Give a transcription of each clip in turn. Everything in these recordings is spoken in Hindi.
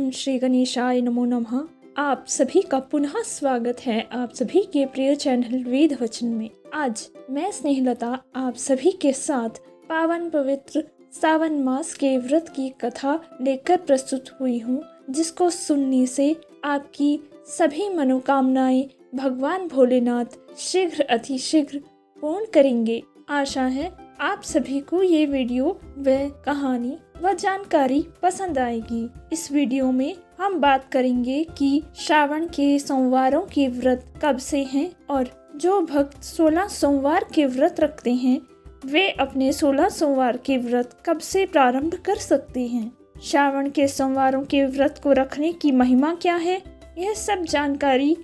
ओम श्री गणेशाय नमो नमः। आप सभी का पुनः स्वागत है आप सभी के प्रिय चैनल वेद वचन में। आज मैं स्नेहलता आप सभी के साथ पावन पवित्र सावन मास के व्रत की कथा लेकर प्रस्तुत हुई हूँ, जिसको सुनने से आपकी सभी मनोकामनाएं भगवान भोलेनाथ शीघ्र अतिशीघ्र पूर्ण करेंगे। आशा है आप सभी को ये वीडियो व कहानी व जानकारी पसंद आएगी। इस वीडियो में हम बात करेंगे कि श्रावण के सोमवारों के व्रत कब से हैं और जो भक्त 16 सोमवार के व्रत रखते हैं वे अपने 16 सोमवार के व्रत कब से प्रारंभ कर सकते हैं। श्रावण के सोमवारों के व्रत को रखने की महिमा क्या है, यह सब जानकारी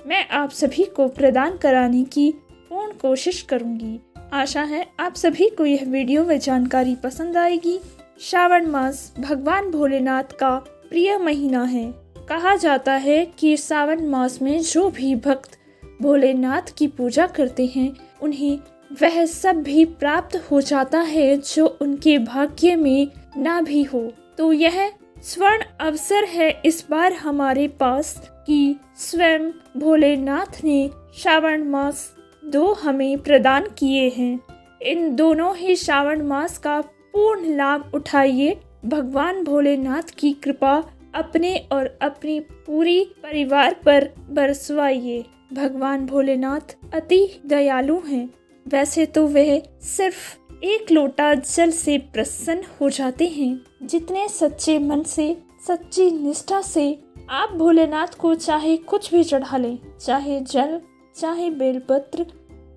मैं आप सभी को प्रदान कराने की पूर्ण कोशिश करूंगी। आशा है आप सभी को यह वीडियो व जानकारी पसंद आएगी। श्रावण मास भगवान भोलेनाथ का प्रिय महीना है। कहा जाता है कि श्रावण मास में जो भी भक्त भोलेनाथ की पूजा करते हैं उन्हें वह सब भी प्राप्त हो जाता है जो उनके भाग्य में ना भी हो। तो यह स्वर्ण अवसर है इस बार हमारे पास कि स्वयं भोलेनाथ ने श्रावण मास 2 हमें प्रदान किए हैं। इन दोनों ही श्रावण मास का पूर्ण लाभ उठाइए। भगवान भोलेनाथ की कृपा अपने और अपनी पूरी परिवार पर बरसवाइए। भगवान भोलेनाथ अति दयालु हैं। वैसे तो वह सिर्फ 1 लोटा जल से प्रसन्न हो जाते हैं। जितने सच्चे मन से सच्ची निष्ठा से आप भोलेनाथ को चाहे कुछ भी चढ़ा लें, चाहे जल, चाहे बेलपत्र,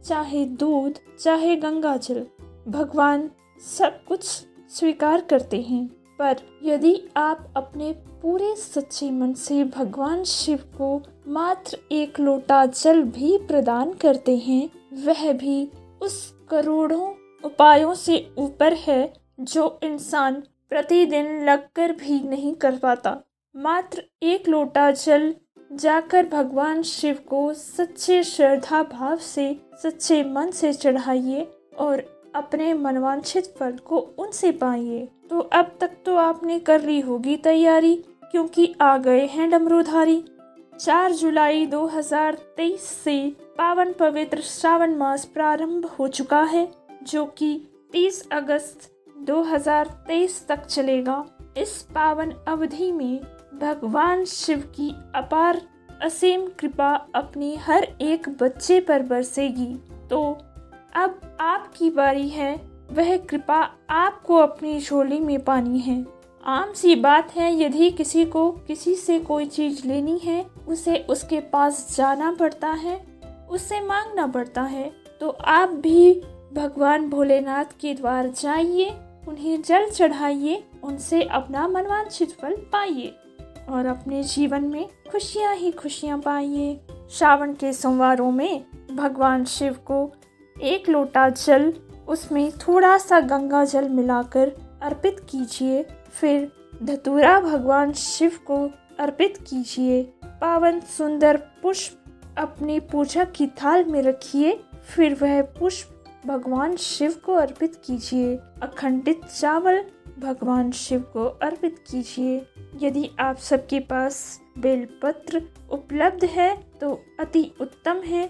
चाहे दूध, चाहे गंगा जल, भगवान सब कुछ स्वीकार करते हैं। पर यदि आप अपने पूरे सच्चे मन से भगवान शिव को मात्र 1 लोटा जल भी प्रदान करते हैं, वह भी उस करोड़ों उपायों से ऊपर है जो इंसान प्रतिदिन लगकर भी नहीं कर पाता। मात्र 1 लोटा जल जाकर भगवान शिव को सच्चे श्रद्धा भाव से सच्चे मन से चढ़ाइए और अपने मनवांछित फल को उनसे पाइए। तो अब तक तो आपने कर ली होगी तैयारी, क्योंकि आ गए हैं डमरूधारी। 4 जुलाई 2023 से पावन पवित्र श्रावण मास प्रारंभ हो चुका है, जो कि 30 अगस्त 2023 तक चलेगा। इस पावन अवधि में भगवान शिव की अपार असीम कृपा अपनी हर एक बच्चे पर बरसेगी। तो अब आपकी बारी है, वह कृपा आपको अपनी झोली में पानी है। आम सी बात है, यदि किसी को किसी से कोई चीज लेनी है, उसे उसके पास जाना पड़ता है, उससे मांगना पड़ता है। तो आप भी भगवान भोलेनाथ के द्वार जाइए, उन्हें जल चढ़ाइए, उनसे अपना मनवांछित फल पाइए और अपने जीवन में खुशियां ही खुशियां पाइए। श्रावण के सोमवारों में भगवान शिव को 1 लोटा जल, उसमें थोड़ा सा गंगा जल मिलाकर अर्पित कीजिए। फिर धतूरा भगवान शिव को अर्पित कीजिए। पावन सुंदर पुष्प अपनी पूजा की थाल में रखिए। फिर वह पुष्प भगवान शिव को अर्पित कीजिए। अखंडित चावल भगवान शिव को अर्पित कीजिए। यदि आप सबके पास बेलपत्र उपलब्ध है तो अति उत्तम है,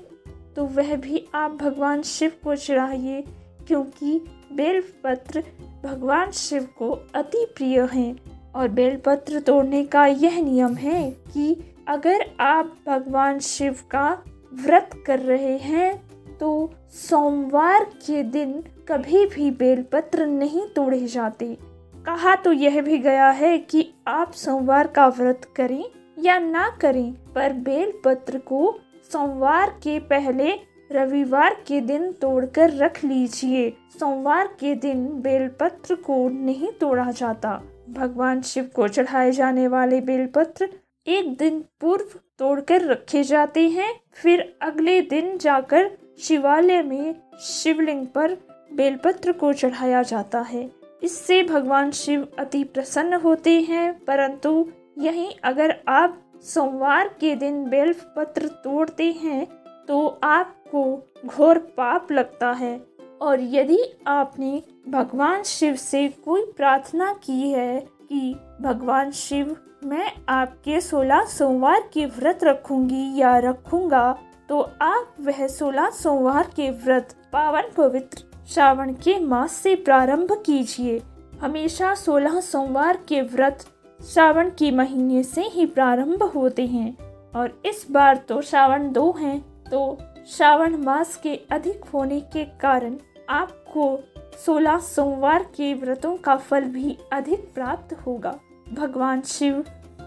तो वह भी आप भगवान शिव को चढ़ाइए, क्योंकि बेलपत्र भगवान शिव को अति प्रिय हैं। और बेलपत्र तोड़ने का यह नियम है कि अगर आप भगवान शिव का व्रत कर रहे हैं तो सोमवार के दिन कभी भी बेलपत्र नहीं तोड़े जाते। कहा तो यह भी गया है कि आप सोमवार का व्रत करें या ना करें, पर बेलपत्र को सोमवार के पहले रविवार के दिन तोड़कर रख लीजिए। सोमवार के दिन बेलपत्र को नहीं तोड़ा जाता। भगवान शिव को चढ़ाए जाने वाले बेलपत्र 1 दिन पूर्व तोड़कर रखे जाते हैं। फिर अगले दिन जाकर शिवालय में शिवलिंग पर बेलपत्र को चढ़ाया जाता है। इससे भगवान शिव अति प्रसन्न होते हैं। परंतु यहीं अगर आप सोमवार के दिन बेलपत्र तोड़ते हैं तो आपको घोर पाप लगता है। और यदि आपने भगवान शिव से कोई प्रार्थना की है कि भगवान शिव मैं आपके 16 सोमवार के व्रत रखूंगी या रखूंगा, तो आप वह 16 सोमवार के व्रत पावन पवित्र श्रावण के मास से प्रारंभ कीजिए। हमेशा 16 सोमवार के व्रत श्रावण के महीने से ही प्रारंभ होते हैं और इस बार तो श्रावण 2 हैं, तो श्रावण मास के अधिक होने के कारण आपको 16 सोमवार के व्रतों का फल भी अधिक प्राप्त होगा। भगवान शिव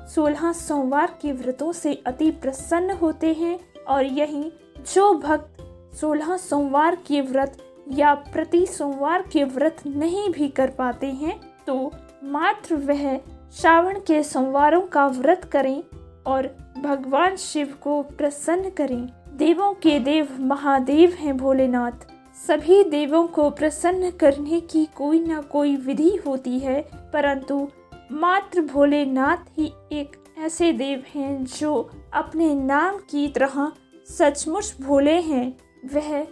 16 सोमवार के व्रतों से अति प्रसन्न होते हैं और यही जो भक्त 16 सोमवार के व्रत या प्रति सोमवार के व्रत नहीं भी कर पाते हैं, तो मात्र वह श्रावण के सोमवारों का व्रत करें और भगवान शिव को प्रसन्न करें। देवों के देव महादेव हैं भोलेनाथ। सभी देवों को प्रसन्न करने की कोई ना कोई विधि होती है, परंतु मात्र भोलेनाथ ही एक ऐसे देव हैं जो अपने नाम की तरह सचमुच भोले हैं। वह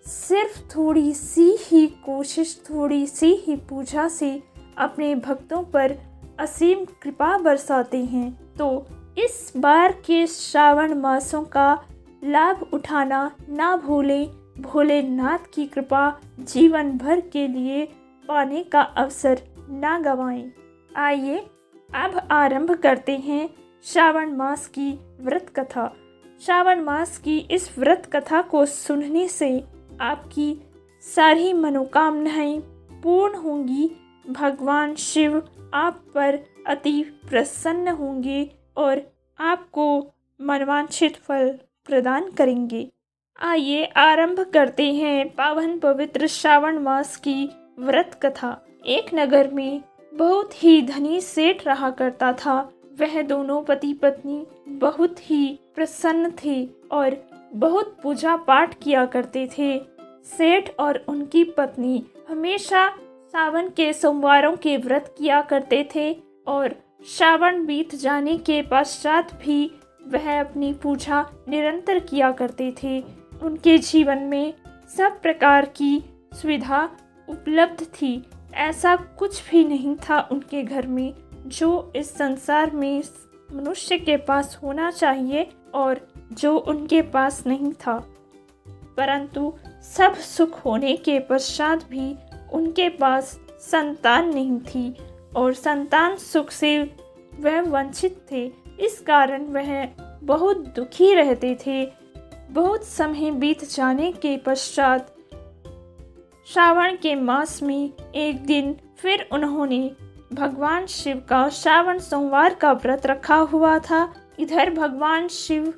सिर्फ थोड़ी सी ही कोशिश, थोड़ी सी ही पूजा से अपने भक्तों पर असीम कृपा बरसाते हैं। तो इस बार के श्रावण मासों का लाभ उठाना ना भूलें। भोलेनाथ की कृपा जीवन भर के लिए पाने का अवसर ना गंवाएं। आइए अब आरंभ करते हैं श्रावण मास की व्रत कथा। श्रावण मास की इस व्रत कथा को सुनने से आपकी सारी मनोकामनाएं पूर्ण होंगी। भगवान शिव आप पर अति प्रसन्न होंगे और आपको मनवांछित फल प्रदान करेंगे। आइए आरंभ करते हैं पावन पवित्र श्रावण मास की व्रत कथा। एक नगर में बहुत ही धनी सेठ रहा करता था। वह दोनों पति पत्नी बहुत ही प्रसन्न थे और बहुत पूजा पाठ किया करते थे। सेठ और उनकी पत्नी हमेशा सावन के सोमवारों के व्रत किया करते थे और श्रावण बीत जाने के पश्चात भी वह अपनी पूजा निरंतर किया करते थे। उनके जीवन में सब प्रकार की सुविधा उपलब्ध थी। ऐसा कुछ भी नहीं था उनके घर में जो इस संसार में मनुष्य के पास होना चाहिए और जो उनके पास नहीं था। परंतु सब सुख होने के पश्चात भी उनके पास संतान नहीं थी और संतान सुख से वह वंचित थे। इस कारण वह बहुत दुखी रहते थे। बहुत समय बीत जाने के पश्चात श्रावण के मास में एक दिन फिर उन्होंने भगवान शिव का श्रावण सोमवार का व्रत रखा हुआ था। इधर भगवान शिव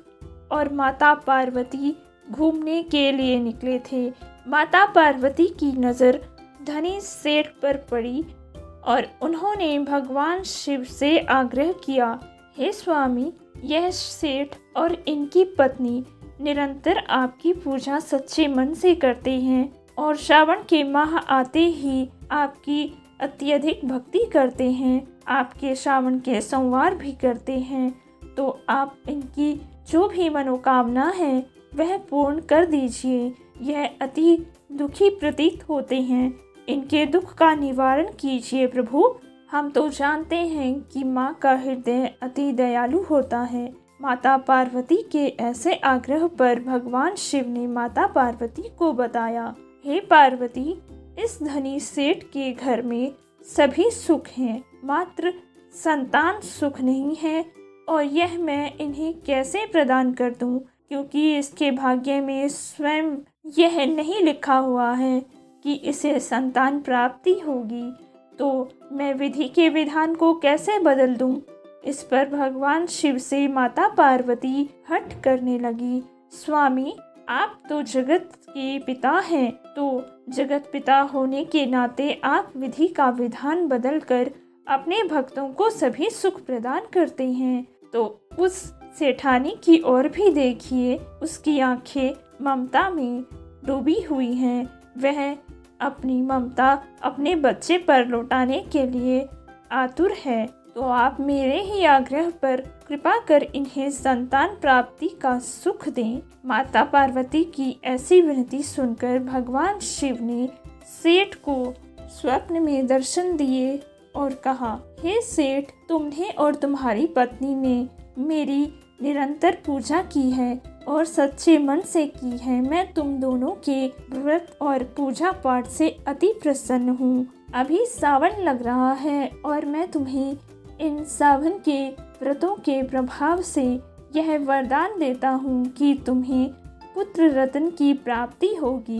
और माता पार्वती घूमने के लिए निकले थे। माता पार्वती की नज़र धनी सेठ पर पड़ी और उन्होंने भगवान शिव से आग्रह किया, हे स्वामी, यह सेठ और इनकी पत्नी निरंतर आपकी पूजा सच्चे मन से करते हैं और श्रावण के माह आते ही आपकी अत्यधिक भक्ति करते हैं। आपके श्रावण के सोमवार भी करते हैं, तो आप इनकी जो भी मनोकामना है वह पूर्ण कर दीजिए। यह अति दुखी प्रतीत होते हैं, इनके दुख का निवारण कीजिए प्रभु। हम तो जानते हैं कि माँ का हृदय अति दयालु होता है। माता पार्वती के ऐसे आग्रह पर भगवान शिव ने माता पार्वती को बताया, हे पार्वती, इस धनी सेठ के घर में सभी सुख हैं, मात्र संतान सुख नहीं है और यह मैं इन्हें कैसे प्रदान कर दूं, क्योंकि इसके भाग्य में स्वयं यह नहीं लिखा हुआ है कि इसे संतान प्राप्ति होगी, तो मैं विधि के विधान को कैसे बदल दूं। इस पर भगवान शिव से माता पार्वती हठ करने लगी, स्वामी, आप तो जगत के पिता हैं, तो जगत पिता होने के नाते आप विधि का विधान बदलकर अपने भक्तों को सभी सुख प्रदान करते हैं। तो उस सेठानी की ओर भी देखिए, उसकी आंखें ममता में डूबी हुई हैं। वह अपनी ममता अपने बच्चे पर लौटाने के लिए आतुर है। तो आप मेरे ही आग्रह पर कृपा कर इन्हें संतान प्राप्ति का सुख दें। माता पार्वती की ऐसी विनती सुनकर भगवान शिव ने सेठ को स्वप्न में दर्शन दिए और कहा, हे सेठ, तुमने और तुम्हारी पत्नी ने मेरी निरंतर पूजा की है और सच्चे मन से की है। मैं तुम दोनों के व्रत और पूजा पाठ से अति प्रसन्न हूँ। अभी सावन लग रहा है और मैं तुम्हें इन सावन के व्रतों के प्रभाव से यह वरदान देता हूँ कि तुम्हें पुत्र रत्न की प्राप्ति होगी,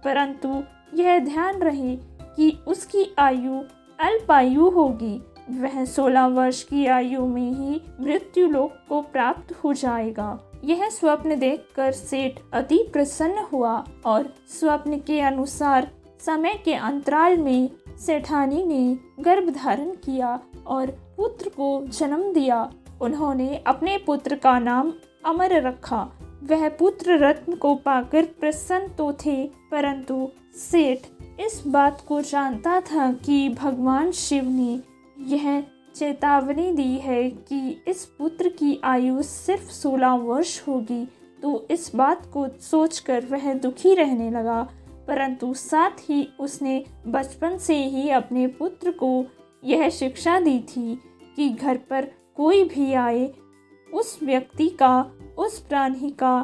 परंतु यह ध्यान रहे कि उसकी आयु अल्पायु होगी। वह 16 वर्ष की आयु में ही मृत्यु लोक को प्राप्त हो जाएगा। यह स्वप्न देखकर सेठ अति प्रसन्न हुआ और स्वप्न के अनुसार समय के अंतराल में सेठानी ने गर्भ धारण किया और पुत्र को जन्म दिया। उन्होंने अपने पुत्र का नाम अमर रखा। वह पुत्र रत्न को पाकर प्रसन्न तो थे, परंतु सेठ इस बात को जानता था कि भगवान शिव ने यह चेतावनी दी है कि इस पुत्र की आयु सिर्फ 16 वर्ष होगी। तो इस बात को सोचकर वह दुखी रहने लगा, परंतु साथ ही उसने बचपन से ही अपने पुत्र को यह शिक्षा दी थी कि घर पर कोई भी आए, उस व्यक्ति का, उस प्राणी का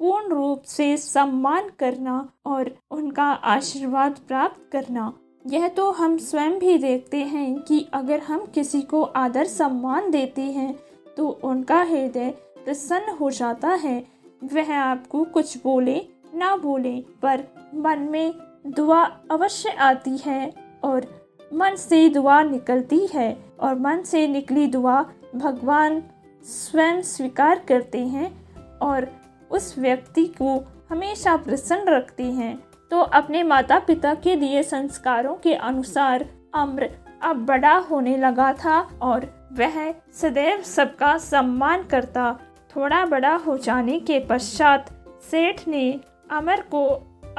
पूर्ण रूप से सम्मान करना और उनका आशीर्वाद प्राप्त करना। यह तो हम स्वयं भी देखते हैं कि अगर हम किसी को आदर सम्मान देते हैं तो उनका हृदय प्रसन्न हो जाता है। वह आपको कुछ बोले ना बोले, पर मन में दुआ अवश्य आती है और मन से दुआ निकलती है और मन से निकली दुआ भगवान स्वयं स्वीकार करते हैं और उस व्यक्ति को हमेशा प्रसन्न रखते हैं। तो अपने माता पिता के दिए संस्कारों के अनुसार अम्र अब बड़ा होने लगा था और वह सदैव सबका सम्मान करता। थोड़ा बड़ा हो जाने के पश्चात सेठ ने अमर को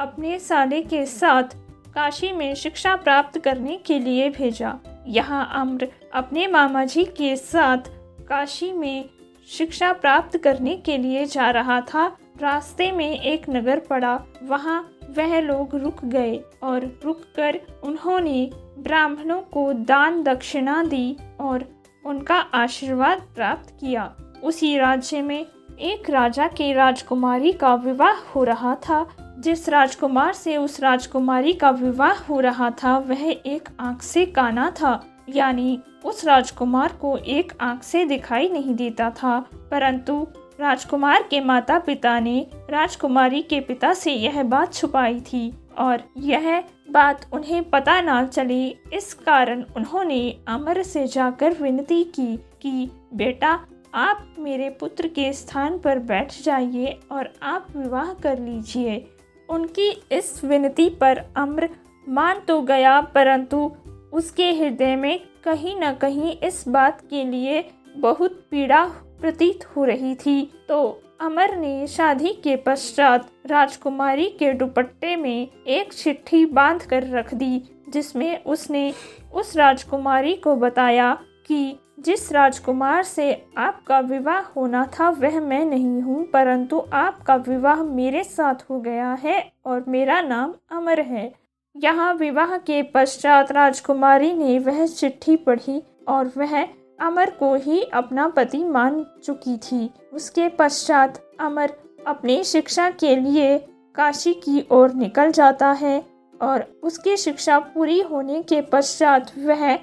अपने साले के साथ काशी में शिक्षा प्राप्त करने के लिए भेजा। यहाँ अम्र अपने मामा जी के साथ काशी में शिक्षा प्राप्त करने के लिए जा रहा था। रास्ते में एक नगर पड़ा, वहाँ वह लोग रुक गए और रुककर उन्होंने ब्राह्मणों को दान दक्षिणा दी और उनका आशीर्वाद प्राप्त किया। उसी राज्य में एक राजा की राजकुमारी का विवाह हो रहा था। जिस राजकुमार से उस राजकुमारी का विवाह हो रहा था वह एक आंख से काना था, यानी उस राजकुमार को एक आंख से दिखाई नहीं देता था। परंतु राजकुमार के माता पिता ने राजकुमारी के पिता से यह बात छुपाई थी और यह बात उन्हें पता ना चले, इस कारण उन्होंने अमर से जाकर विनती की कि बेटा, आप मेरे पुत्र के स्थान पर बैठ जाइए और आप विवाह कर लीजिए। उनकी इस विनती पर अम्र मान तो गया, परंतु उसके हृदय में कहीं न कहीं इस बात के लिए बहुत पीड़ा प्रतीत हो रही थी। तो अमर ने शादी के पश्चात राजकुमारी के दुपट्टे में एक चिट्ठी बांध कर रख दी, जिसमें उसने उस राजकुमारी को बताया कि जिस राजकुमार से आपका विवाह होना था वह मैं नहीं हूँ, परंतु आपका विवाह मेरे साथ हो गया है और मेरा नाम अमर है। यहाँ विवाह के पश्चात राजकुमारी ने वह चिट्ठी पढ़ी और वह अमर को ही अपना पति मान चुकी थी। उसके पश्चात अमर अपनी शिक्षा के लिए काशी की ओर निकल जाता है और उसकी शिक्षा पूरी होने के पश्चात वह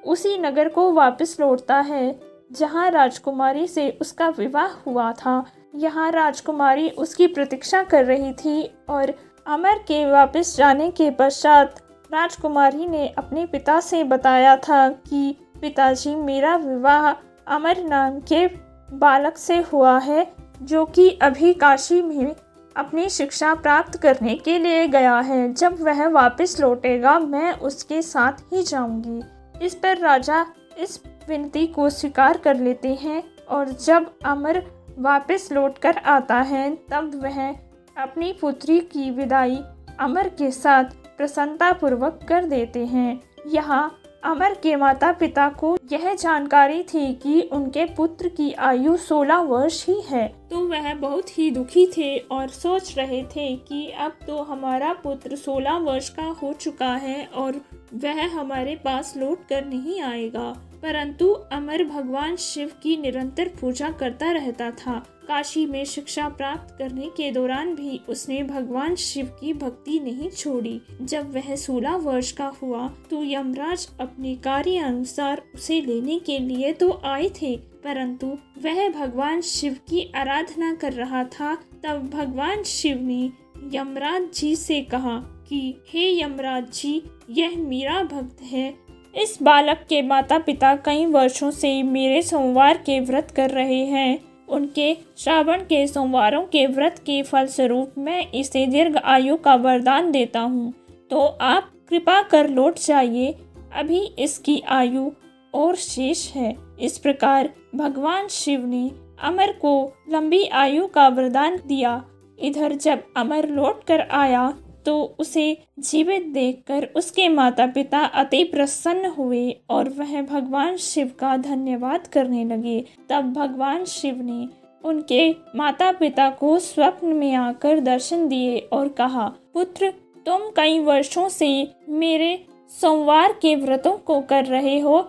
उसी नगर को वापस लौटता है जहाँ राजकुमारी से उसका विवाह हुआ था। यहाँ राजकुमारी उसकी प्रतीक्षा कर रही थी और अमर के वापस जाने के पश्चात राजकुमारी ने अपने पिता से बताया था कि पिताजी, मेरा विवाह अमर नाम के बालक से हुआ है, जो कि अभी काशी में अपनी शिक्षा प्राप्त करने के लिए गया है। जब वह वापस लौटेगा मैं उसके साथ ही जाऊंगी। इस पर राजा इस विनती को स्वीकार कर लेते हैं और जब अमर वापस लौटकर आता है तब वह अपनी पुत्री की विदाई अमर के साथ प्रसन्नतापूर्वक कर देते हैं। यहाँ अमर के माता पिता को यह जानकारी थी कि उनके पुत्र की आयु 16 वर्ष ही है, तो वह बहुत ही दुखी थे और सोच रहे थे कि अब तो हमारा पुत्र 16 वर्ष का हो चुका है और वह हमारे पास लौट कर नहीं आएगा। परंतु अमर भगवान शिव की निरंतर पूजा करता रहता था। काशी में शिक्षा प्राप्त करने के दौरान भी उसने भगवान शिव की भक्ति नहीं छोड़ी। जब वह 16 वर्ष का हुआ तो यमराज अपने कार्य अनुसार उसे लेने के लिए तो आए थे, परंतु वह भगवान शिव की आराधना कर रहा था। तब भगवान शिव ने यमराज जी से कहा कि हे यमराज जी, यह मेरा भक्त है। इस बालक के माता पिता कई वर्षों से मेरे सोमवार के व्रत कर रहे हैं। उनके श्रावण के सोमवारों के व्रत के फलस्वरूप मैं इसे दीर्घ आयु का वरदान देता हूँ, तो आप कृपा कर लौट जाइए, अभी इसकी आयु और शेष है। इस प्रकार भगवान शिव ने अमर को लंबी आयु का वरदान दिया। इधर जब अमर लौट कर आया तो उसे जीवित देखकर उसके माता पिता अति प्रसन्न हुए और वह भगवान शिव का धन्यवाद करने लगे। तब भगवान शिव ने उनके माता पिता को स्वप्न में आकर दर्शन दिए और कहा, पुत्र, तुम कई वर्षों से मेरे सोमवार के व्रतों को कर रहे हो,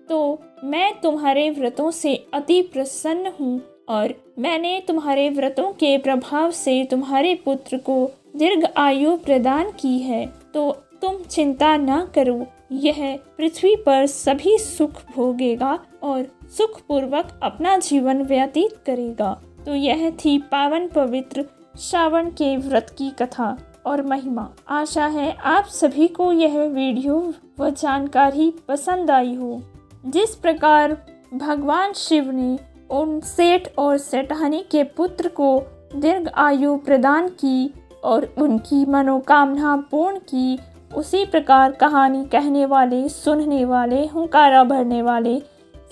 तो मैं तुम्हारे व्रतों से अति प्रसन्न हूँ और मैंने तुम्हारे व्रतों के प्रभाव से तुम्हारे पुत्र को दीर्घ आयु प्रदान की है, तो तुम चिंता न करो, यह पृथ्वी पर सभी सुख भोगेगा और सुख पूर्वक अपना जीवन व्यतीत करेगा। तो यह थी पावन पवित्र श्रावण के व्रत की कथा और महिमा। आशा है आप सभी को यह वीडियो व जानकारी पसंद आई हो। जिस प्रकार भगवान शिव ने उन सेठ और सेठानी के पुत्र को दीर्घ आयु प्रदान की और उनकी मनोकामना पूर्ण की, उसी प्रकार कहानी कहने वाले, सुनने वाले, हुंकारा भरने वाले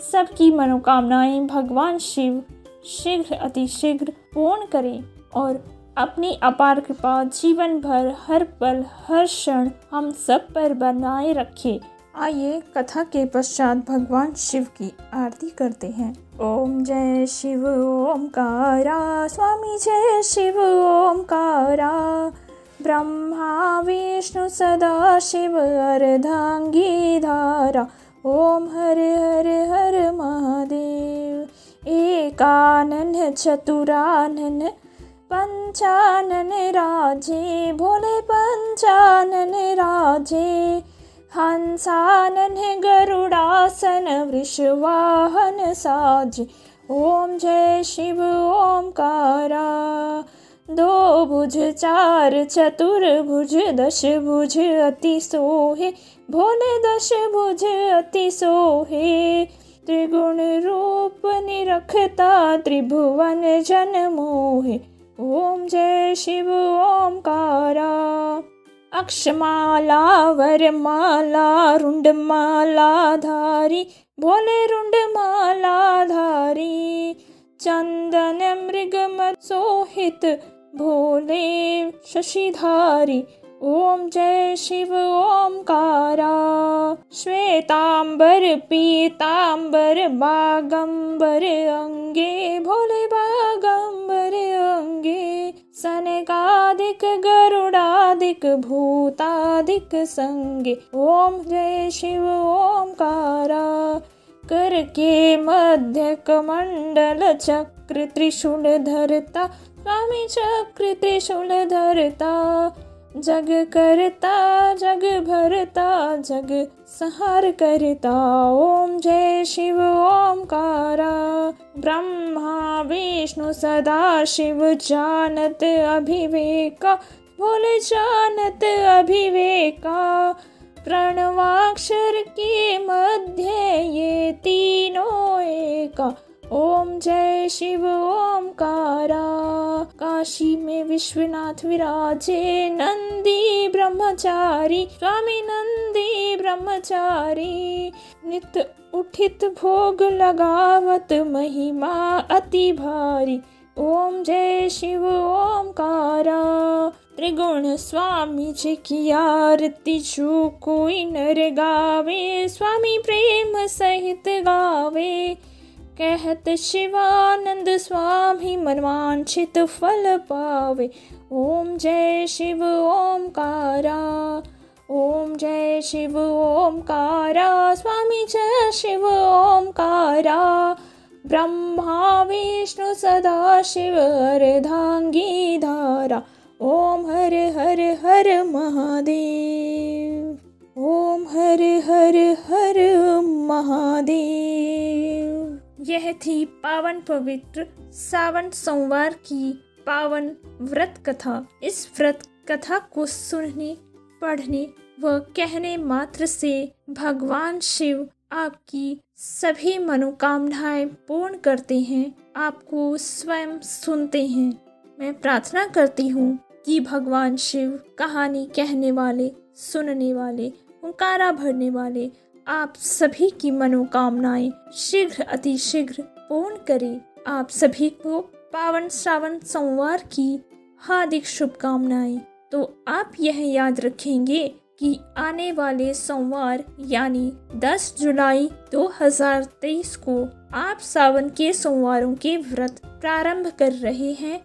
सबकी मनोकामनाएं भगवान शिव शीघ्र अतिशीघ्र पूर्ण करें और अपनी अपार कृपा जीवन भर हर पल हर क्षण हम सब पर बनाए रखे। आइए कथा के पश्चात भगवान शिव की आरती करते हैं। ओम जय शिव ओमकारा, स्वामी जय शिव ओमकारा, ब्रह्मा विष्णु सदा शिव अर्धांगी धारा, ओम हर हर हर महादेव। एकानन चतुरानन पंचानन राजे, भोले पंचानन राजे, हंसानन गरुड़ासन वृषवाहन साजे, ओम जय शिव ओमकारा। दो भुज चार चतुर्भुज, दश भुज अति सोहे, भोले दश भुज अति सोहे, त्रिगुण रूप निरखता त्रिभुवन जन मोहे, ओम जय शिव ओमकारा। अक्षमाला वरमाला रुंडमाला धारी, भोले रुंडमाला धारी, चंदन मृगमद सोहित भोले शशिधारी, ओम जय शिव ओमकारा। श्वेतांबर पीतांबर बागंबर अंगे, भोले बागंबर अंगे, सनकादिक गरुड़ादिक भूतादिक संगे, ओम जय शिव ओमकारा। कर के मध्य कमंडल चक्र त्रिशूल धरता, स्वामी चक्र त्रिशूल धरता, जग करता जग भरता जग संहार करता, ओम जय शिव ओमकारा। ब्रह्मा विष्णु सदा शिव जानत अभिवेका, भोले जानत अभिवेका, प्रणवाक्षर के मध्य ये तीनों एका, ओम जय शिव ओमकारा। काशी में विश्वनाथ विराजे, नंदी ब्रह्मचारी, स्वामी नंदी ब्रह्मचारी, नित उठित भोग लगावत महिमा अति भारी, ओम जय शिव ओमकारा। त्रिगुण स्वामी जी की आरती जो कोई नर गावे, स्वामी प्रेम सहित गावे। कहत शिवानंद स्वामी मनवांछित फल पावे। ओम जय शिव ओमकारा, ओम जय शिव ओमकारा, स्वामी जय शिव ओमकारा। ब्रह्मा विष्णु सदा शिव अर्धांगी धारा। ओम हर हर हर महादेव, ओम हर हर हर महादेव। यह थी पावन पवित्र सावन सोमवार की पावन व्रत कथा। इस व्रत कथा को सुनने, पढ़ने व कहने मात्र से भगवान शिव आपकी सभी मनोकामनाएं पूर्ण करते हैं, आपको स्वयं सुनते हैं। मैं प्रार्थना करती हूँ कि भगवान शिव कहानी कहने वाले, सुनने वाले, हुंकारा भरने वाले आप सभी की मनोकामनाएं शीघ्र अतिशीघ्र पूर्ण करें। आप सभी को पावन श्रावण सोमवार की हार्दिक शुभकामनाएं। तो आप यह याद रखेंगे कि आने वाले सोमवार यानी 10 जुलाई 2023 को आप सावन के सोमवारों के व्रत प्रारंभ कर रहे हैं।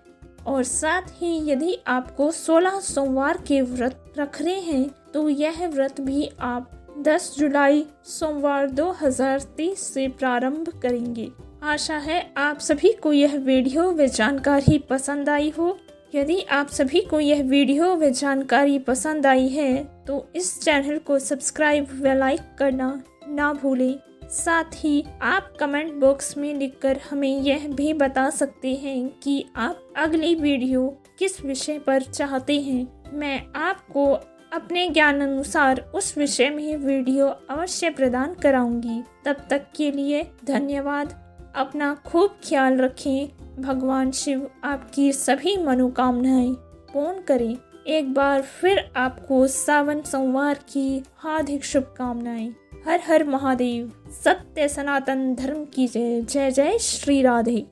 और साथ ही यदि आपको 16 सोमवार के व्रत रखने हैं तो यह व्रत भी आप 10 जुलाई सोमवार 2023 से प्रारंभ करेंगे। आशा है आप सभी को यह वीडियो व जानकारी पसंद आई हो। यदि आप सभी को यह वीडियो व जानकारी पसंद आई है तो इस चैनल को सब्सक्राइब व लाइक करना ना भूलें। साथ ही आप कमेंट बॉक्स में लिखकर हमें यह भी बता सकते हैं कि आप अगली वीडियो किस विषय पर चाहते हैं। मैं आपको अपने ज्ञान अनुसार उस विषय में वीडियो अवश्य प्रदान कराऊंगी। तब तक के लिए धन्यवाद। अपना खूब ख्याल रखें। भगवान शिव आपकी सभी मनोकामनाएं पूर्ण करें। एक बार फिर आपको सावन सोमवार की हार्दिक शुभकामनाएं। हर हर महादेव। सत्य सनातन धर्म की जय। जय जय श्री राधे।